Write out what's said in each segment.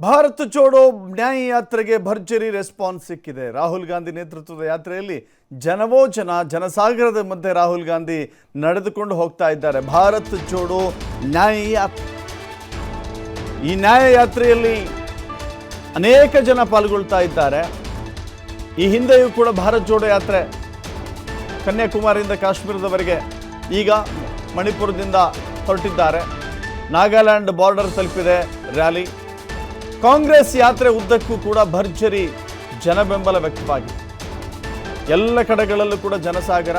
ಭಾರತ್ ಜೋಡೋ ನ್ಯಾಯ ಯಾತ್ರೆಗೆ ಭರ್ಜರಿ ರೆಸ್ಪಾನ್ಸ್ ಸಿಕ್ಕಿದೆ. ರಾಹುಲ್ ಗಾಂಧಿ ನೇತೃತ್ವದ ಯಾತ್ರೆಯಲ್ಲಿ ಜನವೋ ಜನಸಾಗರದ ಮಧ್ಯೆ ರಾಹುಲ್ ಗಾಂಧಿ ನಡೆದುಕೊಂಡು ಹೋಗ್ತಾ ಇದ್ದಾರೆ. ಭಾರತ್ ಜೋಡೋ ನ್ಯಾಯ ಯಾತ್ರೆ, ಈ ನ್ಯಾಯ ಯಾತ್ರೆಯಲ್ಲಿ ಅನೇಕ ಜನ ಪಾಲ್ಗೊಳ್ತಾ ಇದ್ದಾರೆ. ಈ ಹಿಂದೆಯೂ ಕೂಡ ಭಾರತ್ ಜೋಡೋ ಯಾತ್ರೆ ಕನ್ಯಾಕುಮಾರಿಯಿಂದ ಕಾಶ್ಮೀರದವರೆಗೆ, ಈಗ ಮಣಿಪುರದಿಂದ ಹೊರಟಿದ್ದಾರೆ. ನಾಗಾಲ್ಯಾಂಡ್ ಬಾರ್ಡರ್ ತಲುಪಿದೆ ರ್ಯಾಲಿ. ಕಾಂಗ್ರೆಸ್ ಯಾತ್ರೆ ಉದ್ದಕ್ಕೂ ಕೂಡ ಭರ್ಜರಿ ಜನಬೆಂಬಲ ವ್ಯಕ್ತವಾಗಿದೆ. ಎಲ್ಲ ಕಡೆಗಳಲ್ಲೂ ಕೂಡ ಜನಸಾಗರ.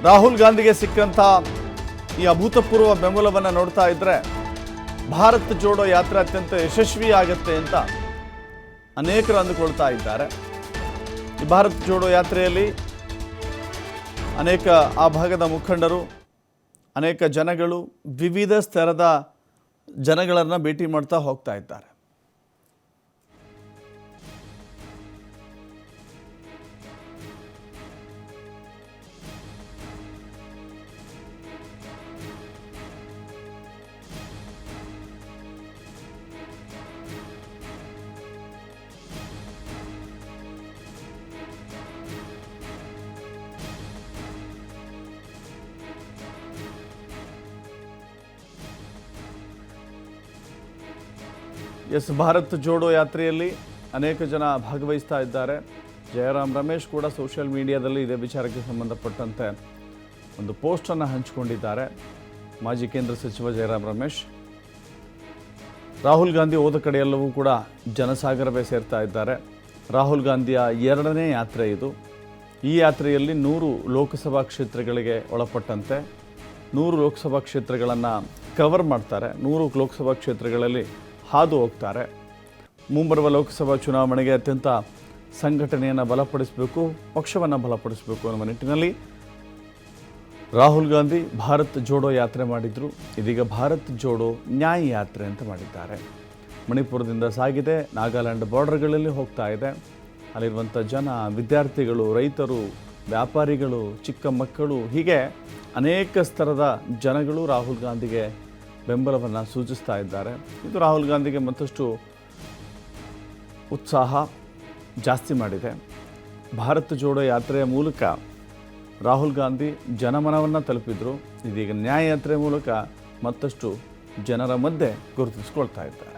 ರಾಹುಲ್ ಗಾಂಧಿಗೆ ಸಿಕ್ಕಂಥ ಈ ಅಭೂತಪೂರ್ವ ಬೆಂಬಲವನ್ನು ನೋಡ್ತಾ ಇದ್ರೆ ಭಾರತ್ ಜೋಡೋ ಯಾತ್ರೆ ಅತ್ಯಂತ ಯಶಸ್ವಿ ಆಗುತ್ತೆ ಅಂತ ಅನೇಕರು ಅಂದುಕೊಳ್ತಾ ಇದ್ದಾರೆ. ಈ ಭಾರತ್ ಜೋಡೋ ಯಾತ್ರೆಯಲ್ಲಿ ಅನೇಕ ಆ ಭಾಗದ ಮುಖಂಡರು, ಅನೇಕ ಜನಗಳು, ವಿವಿಧ ಸ್ತರದ ಜನಗಳನ್ನು ಭೇಟಿ ಮಾಡ್ತಾ ಹೋಗ್ತಾ ಇದ್ದಾರೆ. ಭಾರತ್ ಜೋಡೋ ಯಾತ್ರೆಯಲ್ಲಿ ಅನೇಕ ಜನ ಭಾಗವಹಿಸ್ತಾ ಇದ್ದಾರೆ. ಜಯರಾಮ್ ರಮೇಶ್ ಕೂಡ ಸೋಷಿಯಲ್ ಮೀಡಿಯಾದಲ್ಲಿ ಇದೇ ವಿಚಾರಕ್ಕೆ ಸಂಬಂಧಪಟ್ಟಂತೆ ಒಂದು ಪೋಸ್ಟನ್ನು ಹಂಚಿಕೊಂಡಿದ್ದಾರೆ. ಮಾಜಿ ಕೇಂದ್ರ ಸಚಿವ ಜಯರಾಮ್ ರಮೇಶ್, ರಾಹುಲ್ ಗಾಂಧಿ ಹೋದ ಕಡೆಯೆಲ್ಲವೂ ಕೂಡ ಜನಸಾಗರವೇ ಸೇರ್ತಾ ಇದ್ದಾರೆ. ರಾಹುಲ್ ಗಾಂಧಿಯ ಎರಡನೇ ಯಾತ್ರೆ ಇದು. ಈ ಯಾತ್ರೆಯಲ್ಲಿ 100 ಲೋಕಸಭಾ ಕ್ಷೇತ್ರಗಳಿಗೆ ಒಳಪಟ್ಟಂತೆ 100 ಲೋಕಸಭಾ ಕ್ಷೇತ್ರಗಳನ್ನು ಕವರ್ ಮಾಡ್ತಾರೆ. 100 ಲೋಕಸಭಾ ಕ್ಷೇತ್ರಗಳಲ್ಲಿ ಹಾದು ಹೋಗ್ತಾರೆ. ಮುಂಬರುವ ಲೋಕಸಭಾ ಚುನಾವಣೆಗೆ ಅತ್ಯಂತ ಸಂಘಟನೆಯನ್ನು ಬಲಪಡಿಸಬೇಕು, ಪಕ್ಷವನ್ನು ಬಲಪಡಿಸಬೇಕು ಅನ್ನುವ ನಿಟ್ಟಿನಲ್ಲಿ ರಾಹುಲ್ ಗಾಂಧಿ ಭಾರತ್ ಜೋಡೋ ಯಾತ್ರೆ ಮಾಡಿದರು. ಇದೀಗ ಭಾರತ್ ಜೋಡೋ ನ್ಯಾಯ ಯಾತ್ರೆ ಅಂತ ಮಾಡಿದ್ದಾರೆ. ಮಣಿಪುರದಿಂದ ಸಾಗಿದೆ, ನಾಗಾಲ್ಯಾಂಡ್ ಬಾರ್ಡರ್ಗಳಲ್ಲಿ ಹೋಗ್ತಾ ಇದೆ. ಅಲ್ಲಿರುವಂಥ ಜನ, ವಿದ್ಯಾರ್ಥಿಗಳು, ರೈತರು, ವ್ಯಾಪಾರಿಗಳು, ಚಿಕ್ಕ ಮಕ್ಕಳು, ಹೀಗೆ ಅನೇಕ ಸ್ತರದ ಜನಗಳು ರಾಹುಲ್ ಗಾಂಧಿಗೆ ಬೆಂಬಲವನ್ನು ಸೂಚಿಸ್ತಾ ಇದ್ದಾರೆ. ಇದು ರಾಹುಲ್ ಗಾಂಧಿಗೆ ಮತ್ತಷ್ಟು ಉತ್ಸಾಹ ಜಾಸ್ತಿ ಮಾಡಿದೆ. ಭಾರತ್ ಜೋಡೋ ಯಾತ್ರೆಯ ಮೂಲಕ ರಾಹುಲ್ ಗಾಂಧಿ ಜನಮನವನ್ನು ತಲುಪಿದರು. ಇದೀಗ ನ್ಯಾಯ ಯಾತ್ರೆ ಮೂಲಕ ಮತ್ತಷ್ಟು ಜನರ ಮಧ್ಯೆ ಗುರುತಿಸಿಕೊಳ್ತಾ ಇದ್ದಾರೆ.